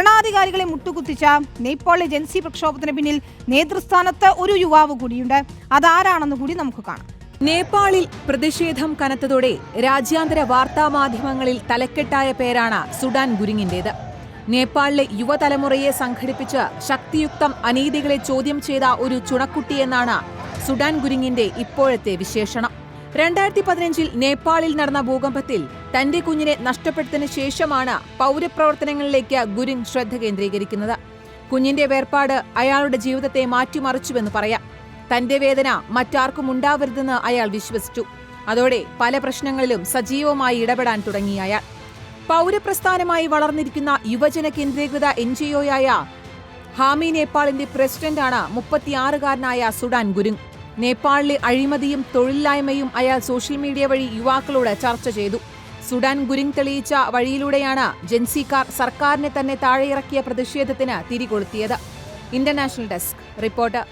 ഭരണാധികാരികളെ മുട്ടുകുത്തിച്ച നേപ്പാളിലെ ജൻസി പ്രക്ഷോഭത്തിന് പിന്നിൽ നേതൃസ്ഥാനത്ത് ഒരു യുവാവ് കൂടിയുണ്ട്. അതാരാണെന്ന് കൂടി നമുക്ക് കാണാം. നേപ്പാളിൽ പ്രതിഷേധം കനത്തതോടെ രാജ്യാന്തര വാർത്താമാധ്യമങ്ങളിൽ തലക്കെട്ടായ പേരാണ് സുഡാൻ ഗുരിങ്ങിന്റേത്. നേപ്പാളിലെ യുവതലമുറയെ സംഘടിപ്പിച്ച് ശക്തിയുക്തം അനീതികളെ ചോദ്യം ചെയ്ത ഒരു ചുണക്കുട്ടിയെന്നാണ് സുഡാൻ ഗുരിങ്ങിന്റെ ഇപ്പോഴത്തെ വിശേഷണം. 2015 നേപ്പാളിൽ നടന്ന ഭൂകമ്പത്തിൽ തന്റെ കുഞ്ഞിനെ നഷ്ടപ്പെട്ടതിന് ശേഷമാണ് പൗരപ്രവർത്തനങ്ങളിലേക്ക് ഗുരിങ് ശ്രദ്ധ കേന്ദ്രീകരിക്കുന്നത്. കുഞ്ഞിന്റെ വേർപാട് അയാളുടെ ജീവിതത്തെ മാറ്റിമറിച്ചുവെന്ന് പറയാം. തന്റെ വേദന മറ്റാർക്കും ഉണ്ടാവരുതെന്ന് അയാൾ വിശ്വസിച്ചു. അതോടെ പല പ്രശ്നങ്ങളിലും സജീവമായി ഇടപെടാൻ തുടങ്ങി അയാൾ. പൗരപ്രസ്ഥാനമായി വളർന്നിരിക്കുന്ന യുവജന കേന്ദ്രീകൃത NGOയായ ഹാമി നേപ്പാളിന്റെ പ്രസിഡന്റാണ് 36-കാരനായ സുഡാൻ ഗുരിങ്. നേപ്പാളിലെ അഴിമതിയും തൊഴിലില്ലായ്മയും അയാൾ സോഷ്യൽ മീഡിയ വഴി യുവാക്കളോട് ചർച്ച ചെയ്തു. സുഡാൻ ഗുരിങ് തെളിയിച്ച വഴിയിലൂടെയാണ് ജൻസിക്കാർ സർക്കാരിനെ തന്നെ താഴെയിറക്കിയ പ്രതിഷേധത്തിന് തിരികൊളുത്തിയത്. International desk report.